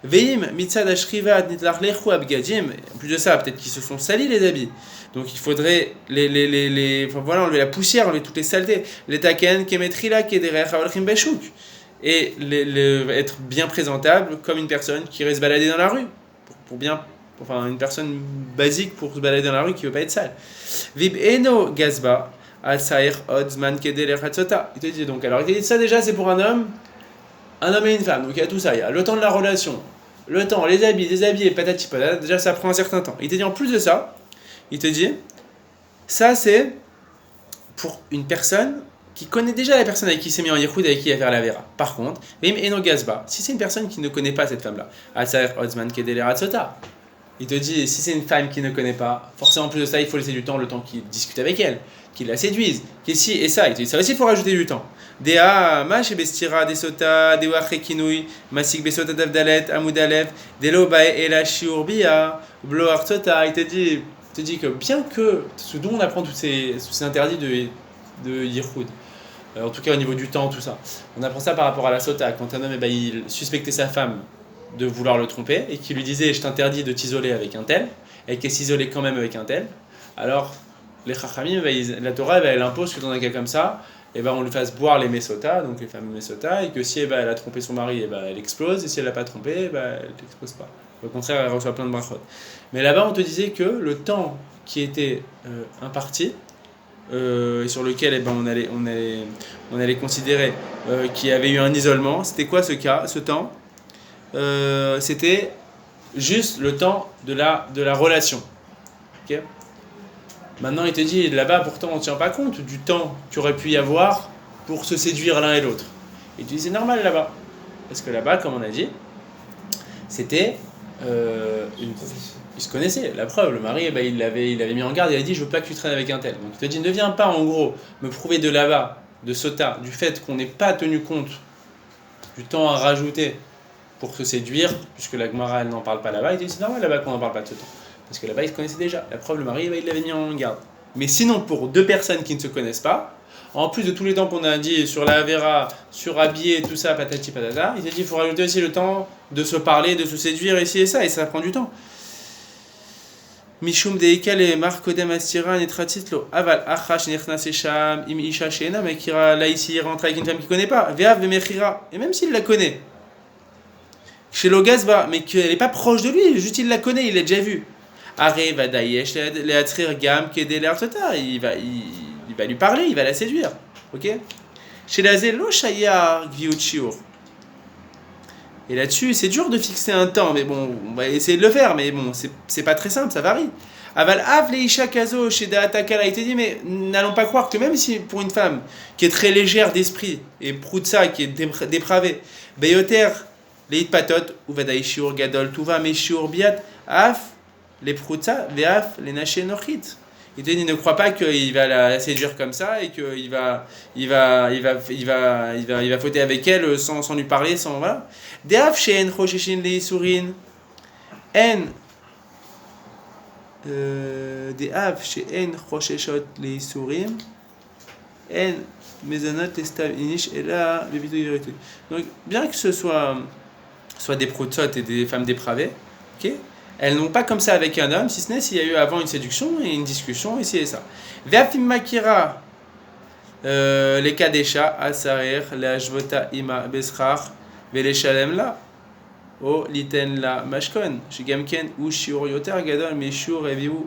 Veim mitzad ashrivat nitlachlechu abgadim. En plus de ça, peut-être qu'ils se sont salis les habits. Donc il faudrait enfin voilà, enlever la poussière, enlever toutes les saletés. Les taken kemetrila kederech aolchim beshuk. Et être bien présentable comme une personne qui irait se balader dans la rue. Enfin une personne basique pour se balader dans la rue qui veut pas être sale. Vib eno gazba. Il te dit donc, alors il te dit ça déjà c'est pour un homme et une femme, donc il y a tout ça, il y a le temps de la relation, le temps, les habits, déshabiller, patati patata, déjà ça prend un certain temps. Il te dit en plus de ça, il te dit, ça c'est pour une personne qui connaît déjà la personne avec qui il s'est mis en yichoud, avec qui il va faire la vera. Par contre, si c'est une personne qui ne connaît pas cette femme-là, il te dit, si c'est une femme qui ne connaît pas, forcément en plus de ça, il faut laisser du temps, le temps qu'il discute avec elle, qu'il la séduise, qu'il si et ça. Il te dit, ça aussi, il faut rajouter du temps. Dea, mash bestira, desota, dewa chekinui, masik besota davdalet, amudalev, delo bae ela shiurbia, blo artota. Il te dit que bien que ce dont on apprend tous ces interdits de yichoud, en tout cas au niveau du temps, tout ça, on apprend ça par rapport à la sota, quand un homme il suspectait sa femme de vouloir le tromper et qui lui disait je t'interdis de t'isoler avec un tel et qu'elle s'isolait quand même avec un tel, alors les chachamim, la Torah elle impose que dans un cas comme ça on lui fasse boire les mesota, donc les fameux mesota, et que si elle a trompé son mari elle explose, et si elle l'a pas trompé elle n'explose pas, au contraire elle reçoit plein de brachot. Mais là-bas on te disait que le temps qui était imparti et sur lequel on allait considérer qu'il y avait eu un isolement, c'était quoi ce temps? C'était juste le temps de la relation. Okay. Maintenant, il te dit, là-bas, pourtant, on ne tient pas compte du temps qu'il aurait pu y avoir pour se séduire l'un et l'autre. Et tu dis, c'est normal là-bas. Parce que là-bas, comme on a dit, c'était... ils se connaissaient. La preuve, le mari, il l'avait mis en garde, il a dit, je veux pas que tu traînes avec un tel. Donc il te dit, ne viens pas, en gros, me prouver de là-bas, de Sota, du fait qu'on n'ait pas tenu compte du temps à rajouter pour se séduire, puisque la Gemara elle n'en parle pas là-bas. Il dit c'est normal là-bas qu'on n'en parle pas de ce temps, parce que là-bas ils se connaissaient déjà. La preuve, le mari il l'avait mis en garde. Mais sinon, pour deux personnes qui ne se connaissent pas, en plus de tous les temps qu'on a dit sur la Avera, sur habiller, tout ça, patati patata, il s'est dit il faut rajouter aussi le temps de se parler, de se séduire ici et ça prend du temps. Mishum deikal et markodem astira netratitlo aval achash nechnas sham im isha shena mais qui là ici il rentre avec une femme qu'il connaît pas ve'av vemechira, et même s'il la connaît chez Logazba, mais qu'elle n'est pas proche de lui, juste il la connaît, il l'a déjà vu. Aré va dayesh leatrir gam kedel artota, il va lui parler, il va la séduire. Ok? Chez la zelo shayar gviuchiur. Et là-dessus, c'est dur de fixer un temps, mais bon, on va essayer de le faire, mais bon, c'est pas très simple, ça varie. Aval av leisha kazo chez Daatakala, il te dit, mais n'allons pas croire que même si pour une femme qui est très légère d'esprit, et proutsa, qui est dépravée, beyoter, les patot ou vadaï shiur gadol tuva me shiur biat af les prouta veaf les naché nochit. Il te dit ne crois pas qu'il va la séduire comme ça et qu'il va fauter avec elle sans lui parler, sans voilà. Deaf shen choshishin li surin en deaf shen chosheshot li surim en mezanot estav inish et là donc bien que ce soit des prototes et des femmes dépravées, okay, elles n'ont pas comme ça avec un homme, si ce n'est s'il y a eu avant une séduction et une discussion, ici et ça. Ve'afim makira, les kadesha, asarer, la jvota ima beschar, vele shalem la, o liten la mashkon, shigamken ou shiur yoter gadol, mais shiur eviu,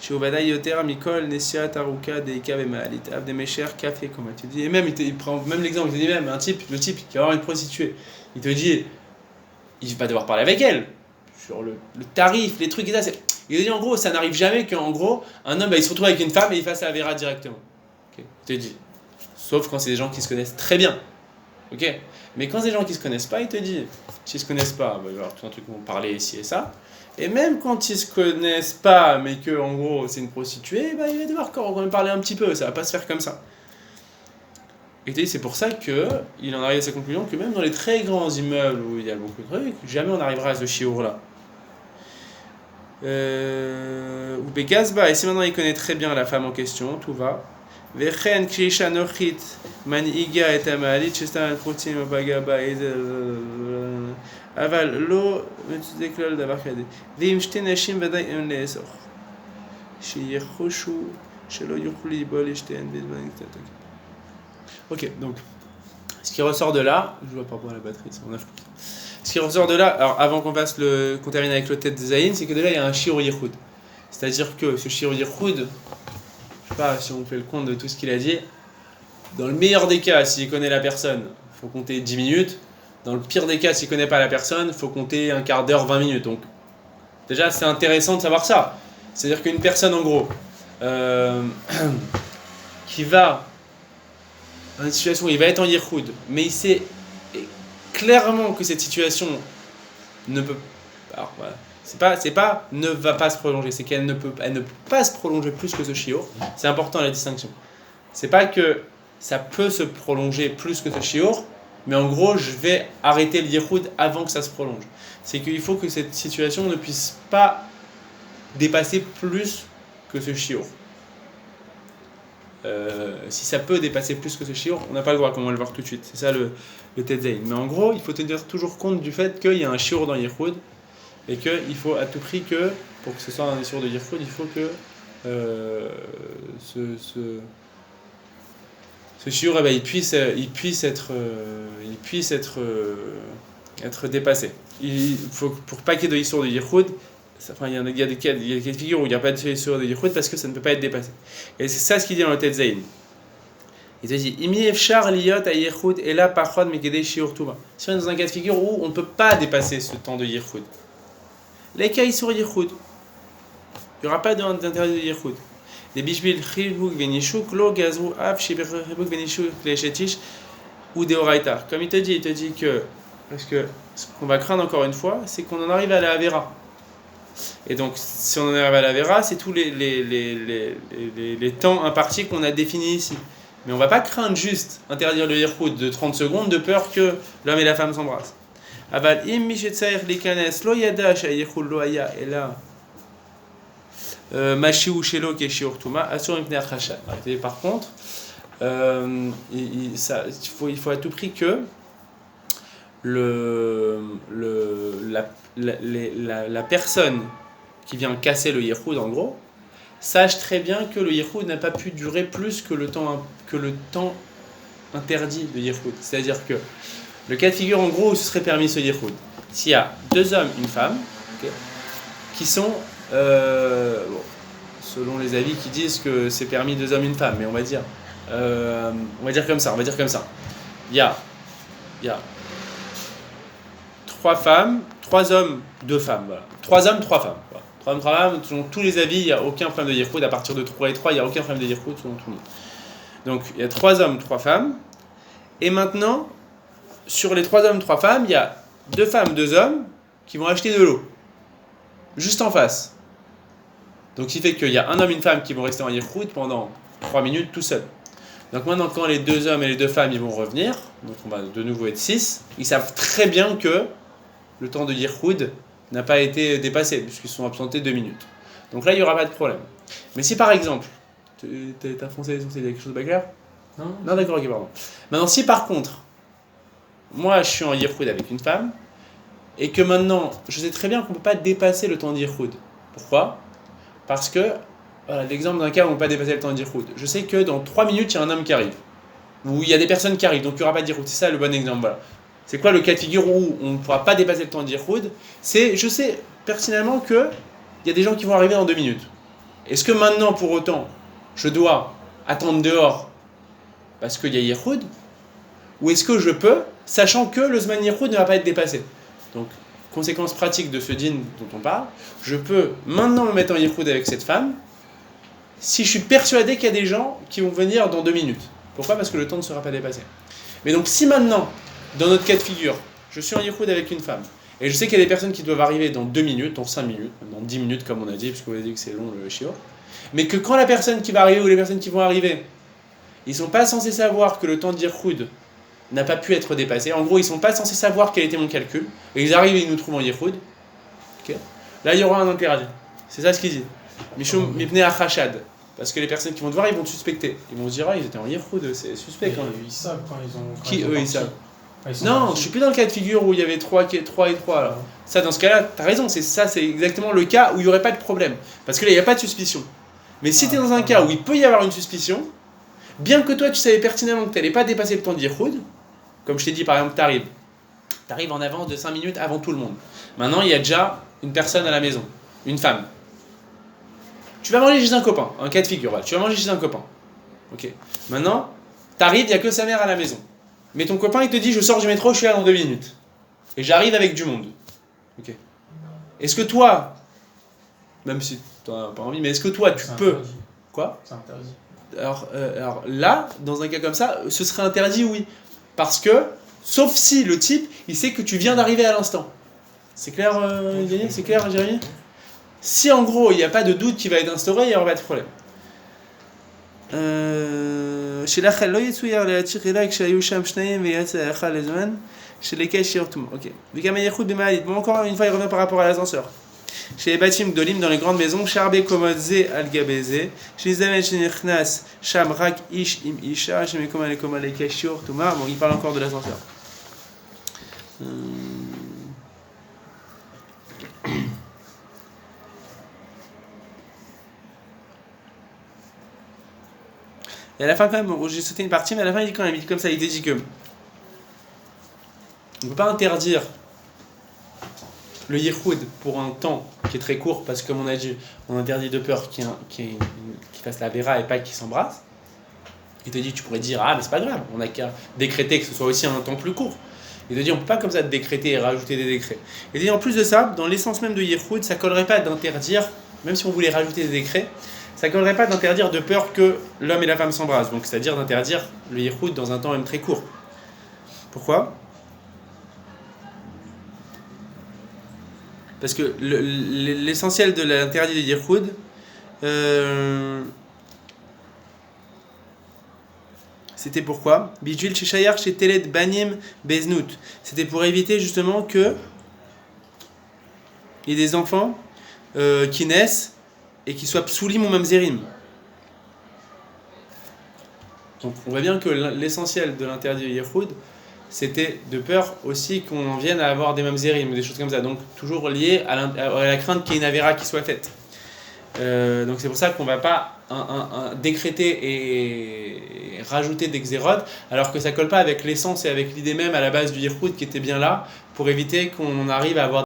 shiur vadaï yoter mikol, nesia taruka, deika vemaalit, av de mesher, café, comme tu dis. Et même, il prend même l'exemple, il te dit même, le type qui va avoir une prostituée, il te dit, il va devoir parler avec elle sur le tarif, les trucs et ça. Il dit en gros, ça n'arrive jamais qu'en gros, un homme il se retrouve avec une femme et il fasse la vera directement. Okay. Il te dit. Sauf quand c'est des gens qui se connaissent très bien. Ok. Mais quand c'est des gens qui se connaissent pas, il te dit. S'ils se connaissent pas, il va y avoir tout un truc qui vont parler ici et ça. Et même quand ils se connaissent pas, mais que en gros c'est une prostituée, il va devoir quand même parler un petit peu. Ça va pas se faire comme ça. Et c'est pour ça qu'il en arrive à sa conclusion que même dans les très grands immeubles où il y a beaucoup de trucs, jamais on arrivera à ce shiur-là. Ou Begazba, et si maintenant il connaît très bien la femme en question, tout va. Vechen Krisha Nochit, Maniga et Amalit, Chestan Protim, Bagaba, et אבל לא מצודק כלל דבר כזה. ואם שתי נשים ודאי אין לאסור. שיחושו שלא יוכלו ליבול לשתיהן בזמן קצת. Ok, donc, ce qui ressort de là, je vois pas pour la batterie, c'est mon 9%. Ce qui ressort de là, alors avant qu'on termine avec le tête de Zayn, c'est que de là il y a un Shiro Yichud. C'est-à-dire que ce Shiro Yichud, je sais pas si on fait le compte de tout ce qu'il a dit, dans le meilleur des cas, s'il connaît la personne, il faut compter 10 minutes. Dans le pire des cas, s'il connaît pas la personne, il faut compter un quart d'heure, 20 minutes. Donc, déjà, c'est intéressant de savoir ça. C'est-à-dire qu'une personne, en gros, qui va dans une situation où il va être en Yichud, mais il sait clairement que cette situation ne peut... Alors, voilà. C'est pas ne va pas se prolonger, c'est qu'elle ne peut pas se prolonger plus que ce shiur. C'est important la distinction. C'est pas que ça peut se prolonger plus que ce shiur, mais en gros, je vais arrêter le yichud avant que ça se prolonge. C'est qu'il faut que cette situation ne puisse pas dépasser plus que ce shiur. Si ça peut dépasser plus que ce shiur, on n'a pas le droit, comme on va le voir tout de suite. C'est ça le Tetzain. Mais en gros, il faut tenir toujours compte du fait qu'il y a un shiur dans yichud, et qu'il faut à tout prix que, pour que ce soit un shiur de yichud, il faut que ce shiur, il puisse être dépassé. Il faut, pour pas qu'il y ait de shiur de yichud, il y a des cas de figure où il n'y a pas de shiur de yichud parce que ça ne peut pas être dépassé. Et c'est ça ce qu'il dit dans le Tetzain. Il te dit, Imi efshar liyot a yichud et là pachod mekedei shiur tuba. Si on est dans un cas de figure où on ne peut pas dépasser ce temps de yichud, les cas sur yichud, il n'y aura pas d'intérêt de yichud. Les bishbil chibuk venishuk lo gazru av shibuk venishuk leshetish ou deoraita. Comme il te dit que, parce que ce qu'on va craindre encore une fois, c'est qu'on en arrive à la Avera. Et donc, si on en arrive à la Avera, c'est tous les temps impartis qu'on a définis ici. Mais on ne va pas craindre juste interdire le yichud de 30 secondes de peur que l'homme et la femme s'embrassent. Aval im mishetzair likanes lo yada shayichud lo haya ela Mashiou Shelo Keshiur Tuma, Assur Impner Khachat. Par contre, il faut à tout prix que la personne qui vient casser le Yichud, en gros, sache très bien que le Yichud n'a pas pu durer plus que le temps interdit de Yichud. C'est-à-dire que le cas de figure, en gros, où ce serait permis ce Yichud, s'il y a 2 hommes, une femme, okay, qui sont selon les avis qui disent que c'est permis 2 hommes, une femme, mais on va dire comme ça. Il y a 3 femmes, 3 hommes, 2 femmes. Voilà. 3 hommes, 3 femmes. Voilà. 3 hommes, 3 femmes. Selon tous les avis, il n'y a aucun problème de yichud. À partir de 3 et 3, il n'y a aucun problème de yichud selon tout le monde. Donc, il y a 3 hommes, 3 femmes. Et maintenant, sur les 3 hommes, 3 femmes, il y a 2 femmes, 2 hommes qui vont acheter de l'eau. Juste en face. Donc, ce qui fait qu'il y a un homme et une femme qui vont rester en yichud pendant 3 minutes tout seuls. Donc maintenant, quand les 2 hommes et les 2 femmes ils vont revenir, donc on va de nouveau être 6, ils savent très bien que le temps de yichud n'a pas été dépassé, puisqu'ils sont absentés 2 minutes. Donc là, il n'y aura pas de problème. Mais si par exemple, t'as foncé sur quelque chose de pas clair ? Non, d'accord, ok, pardon. Maintenant, si par contre, moi je suis en yichud avec une femme, et que maintenant, je sais très bien qu'on ne peut pas dépasser le temps de yichud. Pourquoi ? Parce que, voilà, l'exemple d'un cas où on ne peut pas dépasser le temps de yichud. Je sais que dans 3 minutes, il y a un homme qui arrive. Ou il y a des personnes qui arrivent, donc il n'y aura pas de yichud. C'est ça le bon exemple, voilà. C'est quoi le cas de figure où on ne pourra pas dépasser le temps de yichud ? C'est, je sais personnellement qu'il y a des gens qui vont arriver dans 2 minutes. Est-ce que maintenant, pour autant, je dois attendre dehors parce qu'il y a yichud ? Ou est-ce que je peux, sachant que le zman yichud ne va pas être dépassé ? Donc, conséquence pratique de ce din dont on parle, je peux maintenant me mettre en yichud avec cette femme si je suis persuadé qu'il y a des gens qui vont venir dans 2 minutes. Pourquoi ? Parce que le temps ne sera pas dépassé. Mais donc si maintenant, dans notre cas de figure, je suis en yichud avec une femme, et je sais qu'il y a des personnes qui doivent arriver dans 2 minutes, dans 5 minutes, dans 10 minutes comme on a dit, parce qu'on a dit que c'est long le shiur, mais que quand la personne qui va arriver ou les personnes qui vont arriver, ils ne sont pas censés savoir que le temps de yichud n'a pas pu être dépassé. En gros, ils ne sont pas censés savoir quel était mon calcul, et ils arrivent et ils nous trouvent en yichud. Okay. Là, il y aura un interdit. C'est ça ce qu'il dit. Mishum mipnei achashad. Parce que les personnes qui vont te voir, ils vont te suspecter. Ils vont se dire, ah, ils étaient en yichud, c'est suspect quand même. Ils savent quand ils ont. Qui eux, ils savent ? Non, je suis plus dans le cas de figure où il y avait 3 et 3 là. Ça, dans ce cas-là, t'as raison, c'est exactement le cas où il n'y aurait pas de problème. Parce que là, il n'y a pas de suspicion. Mais si tu es dans un cas où il peut y avoir une suspicion, bien que toi, tu savais pertinemment que tu n'allais pas dépasser le temps d'Yichoud, comme je t'ai dit, par exemple, tu arrives en avance de 5 minutes avant tout le monde. Maintenant, il y a déjà une personne à la maison, une femme. Tu vas manger chez un copain, un cas de figure, voilà. Tu vas manger chez un copain. Ok. Maintenant, tu arrives, il n'y a que sa mère à la maison. Mais ton copain, il te dit, je sors du métro, je suis là dans 2 minutes. Et j'arrive avec du monde. Ok. Est-ce que toi, même si tu n'as pas envie, mais est-ce que toi, tu peux... Interdit. Quoi ? C'est interdit. Alors là, dans un cas comme ça, ce serait interdit, oui. Parce que, sauf si le type, il sait que tu viens d'arriver à l'instant. C'est clair, Yannick ? C'est clair, Jérémy ? Si en gros, il n'y a pas de doute qui va être instauré, il n'y aura pas de problème. שלך לא יצויר להצ'יך אלייך שהיו שם שניים ויצא אחד לזמן שלקש ירתום. Ok. וגם הייחוד במעלית. Bon, encore une fois, il revient par rapport à l'ascenseur. chez les Batim Gdolim, dans les grandes maisons, Charbé Komodze Al-Gabeze, chez les Amen Shenichnas, Sham Rak Ish Im Isha, chez Mekoma Lekoma Lekashur, Touma. Bon, il parle encore de l'ascenseur. Et à la fin, quand même, j'ai sauté une partie, mais à la fin, il dit quand même, il dit comme ça, il dit que on ne peut pas interdire le yichoud pour un temps qui est très court, parce que comme on a dit, on interdit de peur qu'il fasse la vera et pas qu'il s'embrasse. Il te dit, tu pourrais dire, ah mais c'est pas grave, on n'a qu'à décréter que ce soit aussi un temps plus court. Il te dit, on ne peut pas comme ça décréter et rajouter des décrets. Il te dit, en plus de ça, dans l'essence même de yichoud, ça ne collerait pas d'interdire, même si on voulait rajouter des décrets, ça ne collerait pas d'interdire de peur que l'homme et la femme s'embrassent. Donc c'est-à-dire d'interdire le yichoud dans un temps même très court. Pourquoi ? Parce que l'essentiel de l'interdit de yichoud, c'était pourquoi ? Bijul sheshayar sheteled banim beznut. C'était pour éviter justement que il y ait des enfants qui naissent et qui soient psoulim ou mamzerim. Donc on voit bien que l'essentiel de l'interdit de yichoud, c'était de peur aussi qu'on vienne à avoir des mamzerim ou des choses comme ça. Donc toujours lié à la crainte qu'il y ait une avéra qui soit faite. Donc c'est pour ça qu'on ne va pas décréter et rajouter des xérodes, alors que ça ne colle pas avec l'essence et avec l'idée même à la base du yichoud qui était bien là, pour éviter qu'on arrive à avoir